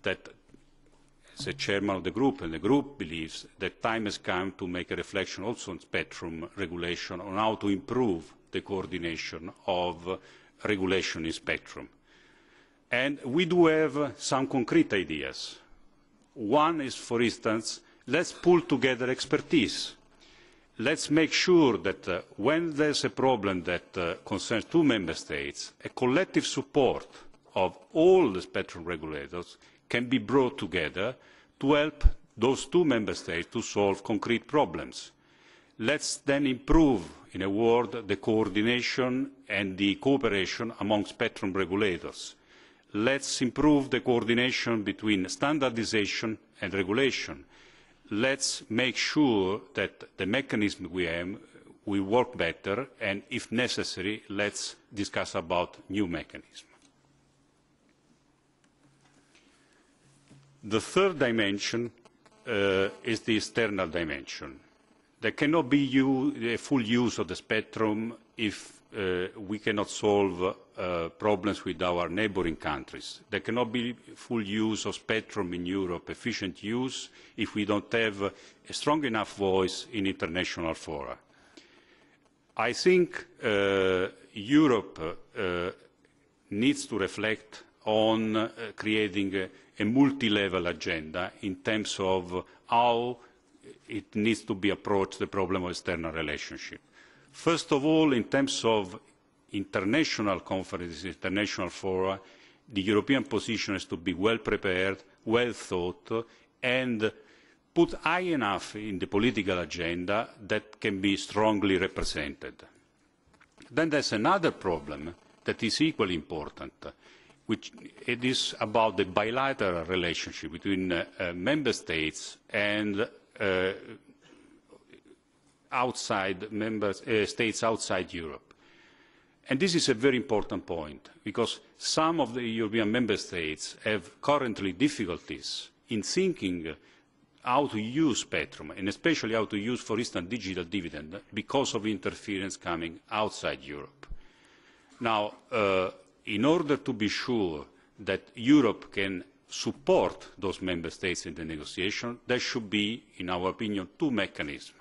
that as a chairman of the group, and the group believes that time has come to make a reflection also on spectrum regulation, on how to improve the coordination of regulation in spectrum. And we do have some concrete ideas. One is, for instance, let's pull together expertise. Let's make sure that when there's a problem that concerns two member states, a collective support of all the spectrum regulators can be brought together to help those two member states to solve concrete problems. Let's then improve, in a word, the coordination and the cooperation among spectrum regulators. Let's improve the coordination between standardization and regulation. Let's make sure that the mechanism we have will work better, and if necessary, let's discuss about new mechanisms. The third dimension is the external dimension. There cannot be a full use of the spectrum if we cannot solve problems with our neighbouring countries. There cannot be full use of spectrum in Europe, efficient use, if we don't have a strong enough voice in international fora. I think Europe needs to reflect on creating a multi-level agenda in terms of how it needs to be approached, the problem of external relationship. First of all, in terms of international conferences, international fora, the European position has to be well prepared, well thought, and put high enough in the political agenda that can be strongly represented. Then there's another problem that is equally important, which it is about the bilateral relationship between member states and states outside Europe. And this is a very important point, because some of the European member states have currently difficulties in thinking how to use spectrum, and especially how to use, for instance, digital dividend, because of interference coming outside Europe. Now, in order to be sure that Europe can support those member states in the negotiation, there should be, in our opinion, two mechanisms.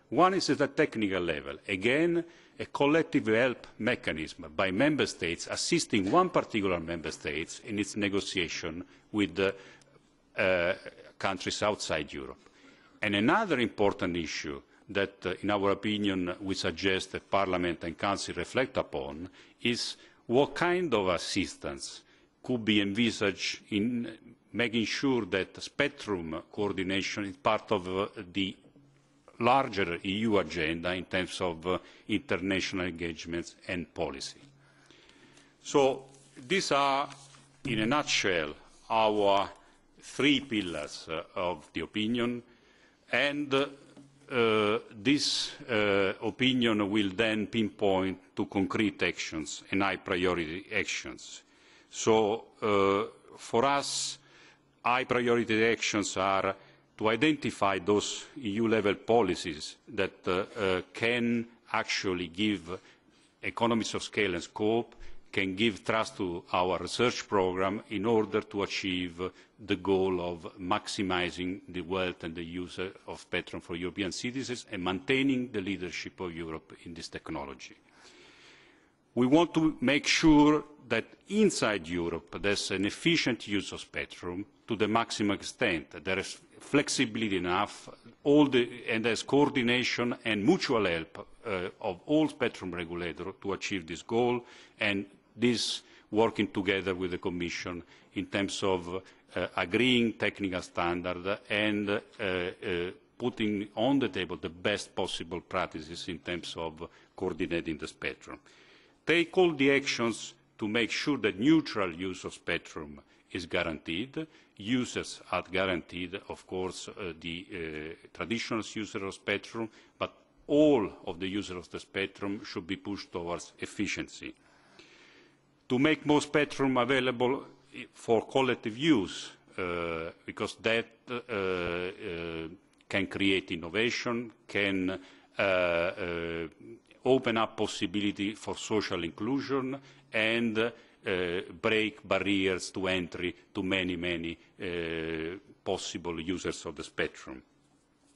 One is at a technical level, again, a collective help mechanism by member states assisting one particular member state in its negotiation with the countries outside Europe. And another important issue that, in our opinion, we suggest that Parliament and Council reflect upon is what kind of assistance could be envisaged in making sure that spectrum coordination is part of the larger EU agenda in terms of international engagements and policy. So these are, in a nutshell, our three pillars of the opinion, and this opinion will then pinpoint to concrete actions and high priority actions. So for us, high priority actions are to identify those EU-level policies that can actually give economies of scale and scope, can give trust to our research programme in order to achieve the goal of maximising the wealth and the use of spectrum for European citizens and maintaining the leadership of Europe in this technology. We want to make sure that inside Europe there's an efficient use of spectrum to the maximum extent. There is flexibility enough, and there's coordination and mutual help of all spectrum regulators to achieve this goal, and this working together with the Commission in terms of agreeing technical standards and putting on the table the best possible practices in terms of coordinating the spectrum. Take all the actions to make sure that neutral use of spectrum is guaranteed. Users are guaranteed, of course, the traditional users of spectrum, but all of the users of the spectrum should be pushed towards efficiency. To make more spectrum available for collective use, because that can create innovation, can open up possibility for social inclusion, and break barriers to entry to many possible users of the spectrum,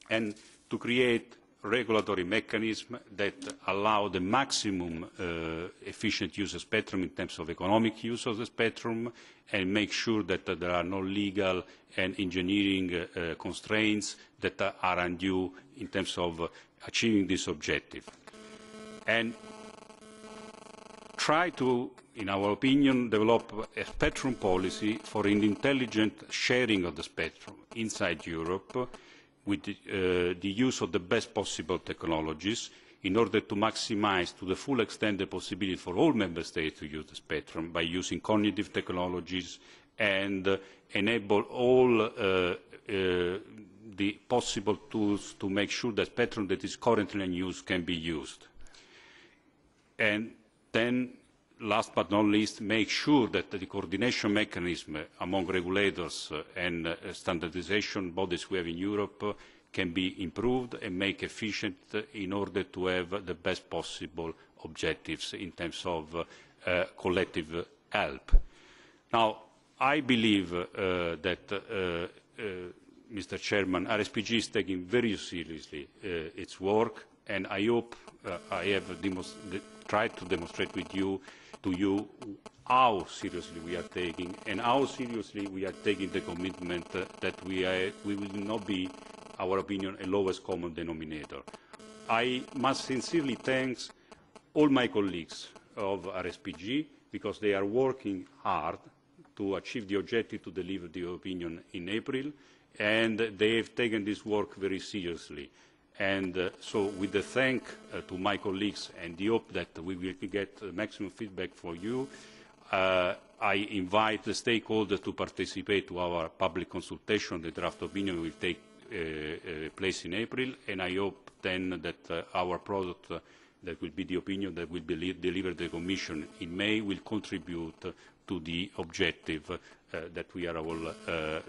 and to create regulatory mechanisms that allow the maximum efficient use of spectrum in terms of economic use of the spectrum, and make sure that there are no legal and engineering constraints that are undue in terms of achieving this objective. And try to, in our opinion, develop a spectrum policy for an intelligent sharing of the spectrum inside Europe, with the use of the best possible technologies in order to maximise to the full extent the possibility for all member states to use the spectrum by using cognitive technologies and enable all the possible tools to make sure that spectrum that is currently in use can be used. And then, last but not least, make sure that the coordination mechanism among regulators and standardisation bodies we have in Europe can be improved and made efficient in order to have the best possible objectives in terms of collective help. Now, I believe that, Mr. Chairman, RSPG is taking very seriously its work, and I hope I have tried to demonstrate to you how seriously we are taking, and how seriously we are taking the commitment that we will not be, our opinion, a lowest common denominator. I must sincerely thank all my colleagues of RSPG, because they are working hard to achieve the objective to deliver the opinion in April, and they have taken this work very seriously. And so with the thank to my colleagues and the hope that we will get maximum feedback for you, I invite the stakeholders to participate to our public consultation. The draft opinion will take place in April, and I hope then that our product that will be the opinion that will be delivered to the Commission in May will contribute to the objective that we are all